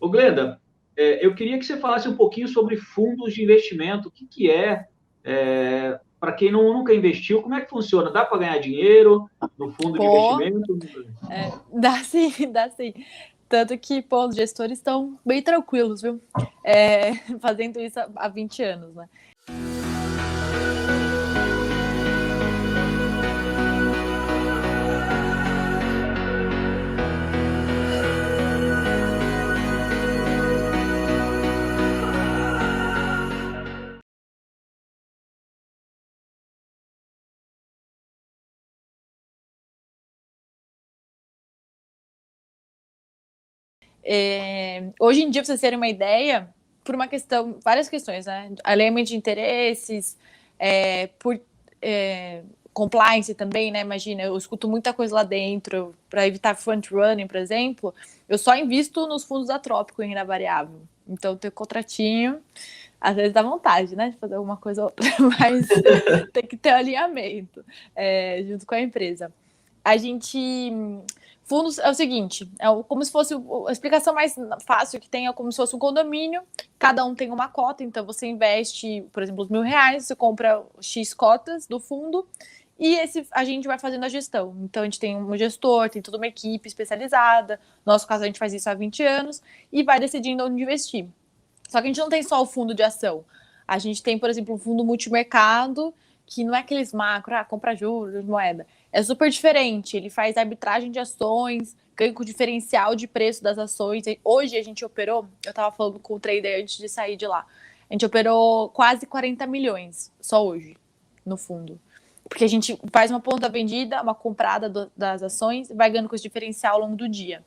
Ô, Glenda, eu queria que você falasse um pouquinho sobre fundos de investimento. O que que para quem nunca investiu, como é que funciona? Dá para ganhar dinheiro no fundo de Pô, investimento? dá sim, dá sim. Tanto que, pô, os gestores estão bem tranquilos, viu? Fazendo isso há 20 anos, né? Hoje em dia, pra vocês terem uma ideia, por uma questão, várias questões, né? Alinhamento de interesses, por compliance também, né? Imagina, eu escuto muita coisa lá dentro para evitar front running, por exemplo. Eu só invisto nos fundos da Trópico em renda variável. Então, tem contratinho, às vezes dá vontade, né? De fazer alguma coisa ou outra, mas tem que ter alinhamento junto com a empresa. A gente. Fundos é o seguinte: como se fosse a explicação mais fácil que tem é como se fosse um condomínio, cada um tem uma cota, então você investe, por exemplo, os R$1.000, você compra X cotas do fundo e a gente vai fazendo a gestão. Então a gente tem um gestor, tem toda uma equipe especializada. No nosso caso, a gente faz isso há 20 anos e vai decidindo onde investir. Só que a gente não tem só o fundo de ação. A gente tem, por exemplo, um fundo multimercado, que não é aqueles macro, compra juros, moeda. É super diferente. Ele faz arbitragem de ações, ganha com o diferencial de preço das ações. Hoje a gente operou, eu estava falando com o trader antes de sair de lá, a gente operou quase 40 milhões, só hoje, no fundo. Porque a gente faz uma ponta vendida, uma comprada das ações, vai ganhando com esse diferencial ao longo do dia.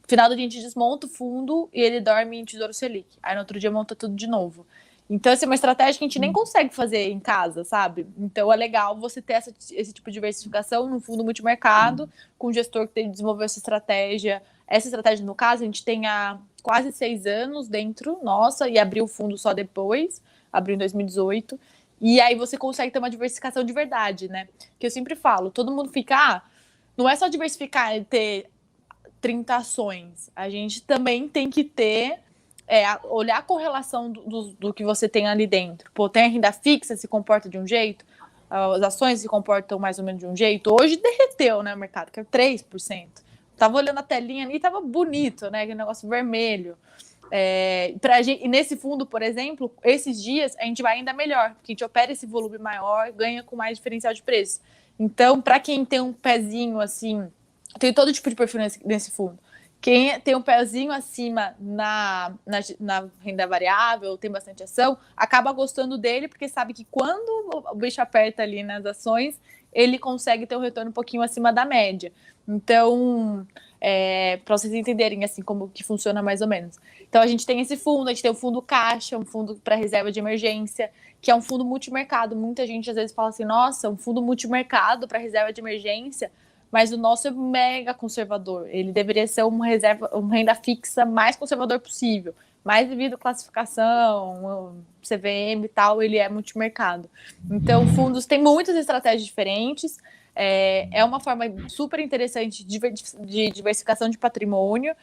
No final a gente desmonta o fundo e ele dorme em Tesouro Selic. Aí no outro dia monta tudo de novo. Então, essa é uma estratégia que a gente nem consegue fazer em casa, sabe? Então, é legal você ter esse tipo de diversificação no fundo multimercado, com um gestor que desenvolveu essa estratégia. Essa estratégia, no caso, a gente tem há quase 6 anos dentro, nossa, e abriu o fundo só depois, abriu em 2018. E aí você consegue ter uma diversificação de verdade, né? Que eu sempre falo, todo mundo fica, não é só diversificar e ter 30 ações. A gente também tem que ter, olhar a correlação do que você tem ali dentro. Pô, tem a renda fixa, se comporta de um jeito, as ações se comportam mais ou menos de um jeito. Hoje derreteu, né, o mercado, que é 3%. Tava olhando a telinha ali, tava bonito, né, aquele negócio vermelho. E nesse fundo, por exemplo, esses dias a gente vai ainda melhor, porque a gente opera esse volume maior, ganha com mais diferencial de preço. Então, para quem tem um pezinho assim, tem todo tipo de perfil nesse fundo. Quem tem um pezinho acima na renda variável, tem bastante ação, acaba gostando dele, porque sabe que quando o bicho aperta ali nas ações, ele consegue ter um retorno um pouquinho acima da média. Então, para vocês entenderem assim como que funciona mais ou menos. Então, a gente tem esse fundo, a gente tem o fundo caixa, um fundo para reserva de emergência, que é um fundo multimercado. Muita gente às vezes fala assim, nossa, um fundo multimercado para reserva de emergência, mas o nosso é mega conservador. Ele deveria ser uma renda fixa mais conservador possível. Mais devido à classificação, CVM e tal, ele é multimercado. Então, fundos têm muitas estratégias diferentes. É uma forma super interessante de diversificação de patrimônio,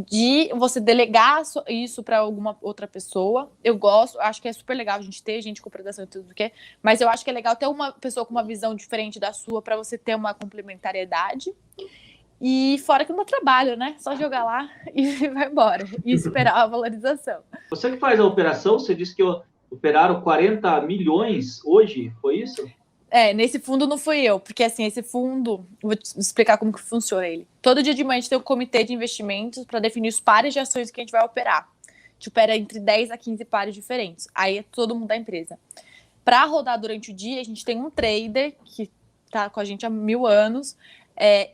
de você delegar isso para alguma outra pessoa. Eu gosto, acho que é super legal a gente ter gente com prestação e tudo o que, mas eu acho que é legal ter uma pessoa com uma visão diferente da sua para você ter uma complementariedade. E fora que não dá trabalho, né? Só jogar lá e vai embora. E esperar a valorização. Você que faz a operação, você disse que operaram 40 milhões hoje, foi isso? Nesse fundo não fui eu, porque assim, esse fundo, vou te explicar como que funciona ele. Todo dia de manhã a gente tem um comitê de investimentos para definir os pares de ações que a gente vai operar. A gente opera entre 10 a 15 pares diferentes. Aí é todo mundo da empresa. Para rodar durante o dia, a gente tem um trader que está com a gente há 1000 anos,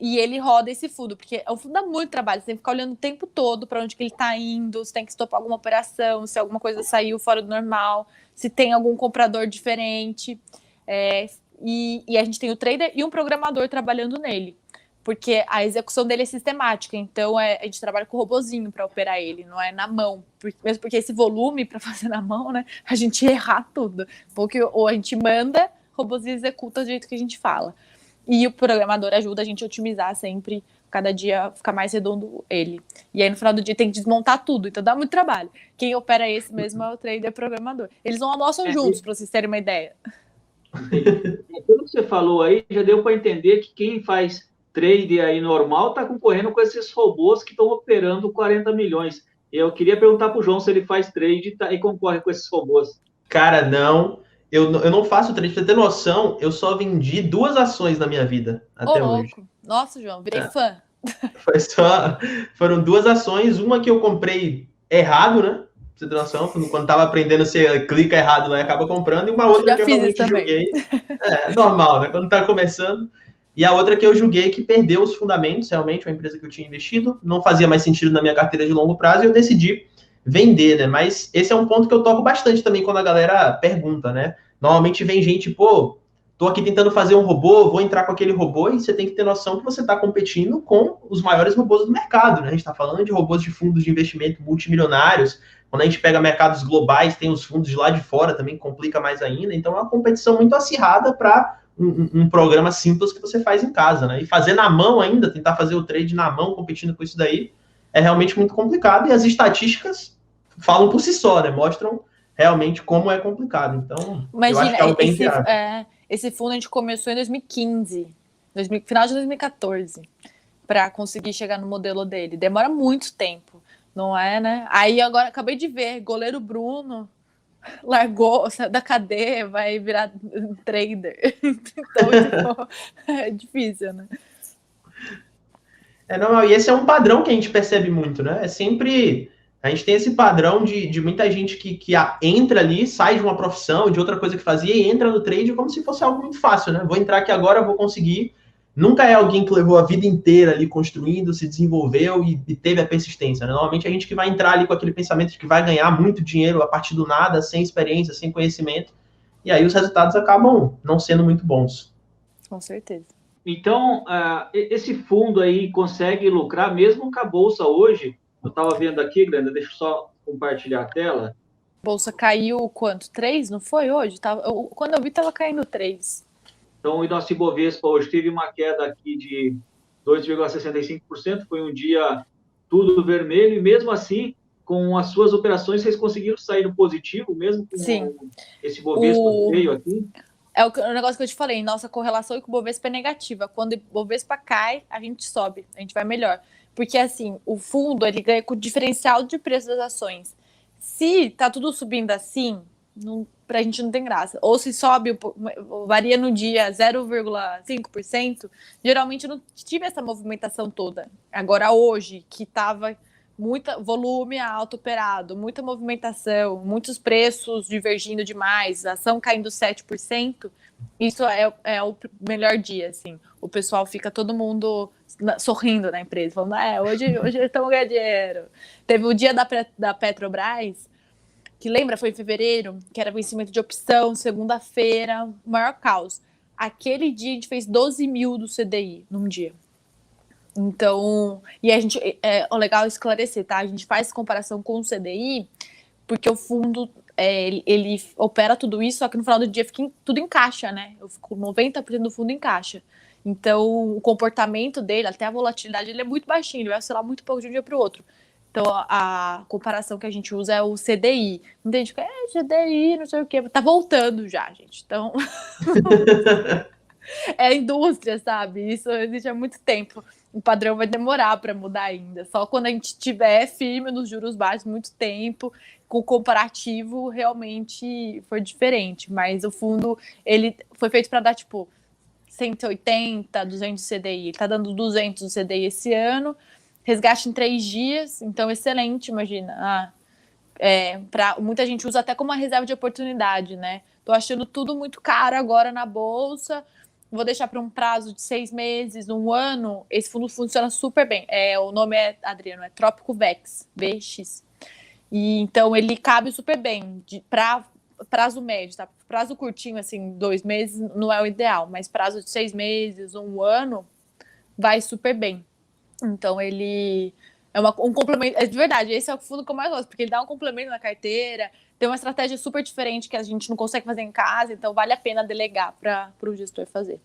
e ele roda esse fundo, porque o fundo dá muito trabalho, você tem que ficar olhando o tempo todo para onde que ele está indo, se tem que estopar alguma operação, se alguma coisa saiu fora do normal, se tem algum comprador diferente. E a gente tem o trader e um programador trabalhando nele, porque a execução dele é sistemática, então a gente trabalha com o robozinho para operar ele, não é na mão, mesmo porque esse volume para fazer na mão, né, a gente errar tudo, porque ou a gente manda, o robozinho executa do jeito que a gente fala. E o programador ajuda a gente a otimizar sempre cada dia fica mais redondo ele. E aí no final do dia tem que desmontar tudo, então dá muito trabalho. Quem opera esse mesmo é o trader programador. Eles não almoçam juntos, para vocês terem uma ideia. Entendi. Pelo que você falou aí, já deu para entender que quem faz trade aí normal está concorrendo com esses robôs que estão operando 40 milhões. Eu queria perguntar para o João se ele faz trade e concorre com esses robôs. Cara, não. Eu não faço trade. Pra ter noção, eu só vendi 2 ações na minha vida até hoje. Nossa, João, virei fã. Foram 2 ações. Uma que eu comprei errado, né? Pra você ter noção, quando tava aprendendo, você clica errado lá e acaba comprando. E uma outra que eu realmente joguei. É normal, né? Quando tá começando. E a outra que eu julguei que perdeu os fundamentos, realmente, uma empresa que eu tinha investido. Não fazia mais sentido na minha carteira de longo prazo e eu decidi vender, né? Mas esse é um ponto que eu toco bastante também quando a galera pergunta, né? Normalmente vem gente, pô, tô aqui tentando fazer um robô, vou entrar com aquele robô, e você tem que ter noção que você está competindo com os maiores robôs do mercado, né? A gente está falando de robôs de fundos de investimento multimilionários. Quando a gente pega mercados globais, tem os fundos de lá de fora, também complica mais ainda. Então é uma competição muito acirrada para um programa simples que você faz em casa, né? E fazer na mão ainda, tentar fazer o trade na mão, competindo com isso daí, é realmente muito complicado. E as estatísticas falam por si só, né? Mostram realmente como é complicado. Então, imagina, eu acho que é algo bem viável. Esse fundo a gente começou em 2015, final de 2014, para conseguir chegar no modelo dele. Demora muito tempo, não é, né? Aí agora, acabei de ver, goleiro Bruno largou, saiu da cadeia, vai virar trader. Então, tipo, é difícil, né? Não, e esse é um padrão que a gente percebe muito, né? É sempre... A gente tem esse padrão de muita gente que entra ali, sai de uma profissão, de outra coisa que fazia e entra no trade como se fosse algo muito fácil, né? Vou entrar aqui agora, vou conseguir. Nunca é alguém que levou a vida inteira ali construindo, se desenvolveu e teve a persistência, né? Normalmente a gente que vai entrar ali com aquele pensamento de que vai ganhar muito dinheiro a partir do nada, sem experiência, sem conhecimento, e aí os resultados acabam não sendo muito bons. Com certeza. Então, esse fundo aí consegue lucrar mesmo com a Bolsa hoje? Eu estava vendo aqui, Glenda, deixa eu só compartilhar a tela. Bolsa caiu quanto? 3, não foi hoje? Quando eu vi, estava caindo 3. Então, o nosso Ibovespa hoje teve uma queda aqui de 2,65%. Foi um dia tudo vermelho. E mesmo assim, com as suas operações, vocês conseguiram sair no positivo, mesmo com esse Ibovespa veio aqui? É o negócio que eu te falei. Nossa correlação com o Ibovespa é negativa. Quando o Ibovespa cai, a gente sobe. A gente vai melhor. Porque, assim, o fundo, ele ganha com o diferencial de preço das ações. Se tá tudo subindo assim, pra gente não tem graça. Ou se sobe, varia no dia 0,5%, geralmente eu não tive essa movimentação toda. Agora, hoje, que tava muito volume alto operado, muita movimentação, muitos preços divergindo demais, a ação caindo 7%, isso é o melhor dia, assim. O pessoal fica todo mundo sorrindo na empresa, falando, hoje estamos ganhando dinheiro. Teve o dia da Petrobras, que lembra, foi em fevereiro, que era vencimento de opção, segunda-feira, o maior caos. Aquele dia a gente fez 12 mil do CDI num dia. Então, e a gente, é legal esclarecer, tá? A gente faz comparação com o CDI, porque o fundo, ele opera tudo isso, só que no final do dia fica tudo em caixa, né? Eu fico 90% do fundo em caixa. Então, o comportamento dele, até a volatilidade, ele é muito baixinho, ele vai oscilar muito pouco de um dia para o outro. Então, a comparação que a gente usa é o CDI. Não tem gente que CDI, não sei o quê. Tá voltando já, gente. Então, é a indústria, sabe? Isso existe há muito tempo. O padrão vai demorar para mudar ainda. Só quando a gente estiver firme nos juros baixos muito tempo, com o comparativo, realmente foi diferente. Mas o fundo, ele foi feito para dar, tipo, 180, 200 CDI. Ele tá dando 200 CDI esse ano. Resgate em 3 dias, então excelente, imagina. Muita gente usa até como uma reserva de oportunidade, né? Tô achando tudo muito caro agora na bolsa, vou deixar para um prazo de 6 meses, 1 ano. Esse fundo funciona super bem. O nome Adriano, é Trópico Vex, VX. E então ele cabe super bem para prazo médio, tá? Prazo curtinho, assim, 2 meses não é o ideal, mas prazo de 6 meses, 1 ano, vai super bem. Então, ele é um complemento. De verdade, esse é o fundo que eu mais gosto, porque ele dá um complemento na carteira, tem uma estratégia super diferente que a gente não consegue fazer em casa, então vale a pena delegar para o gestor fazer.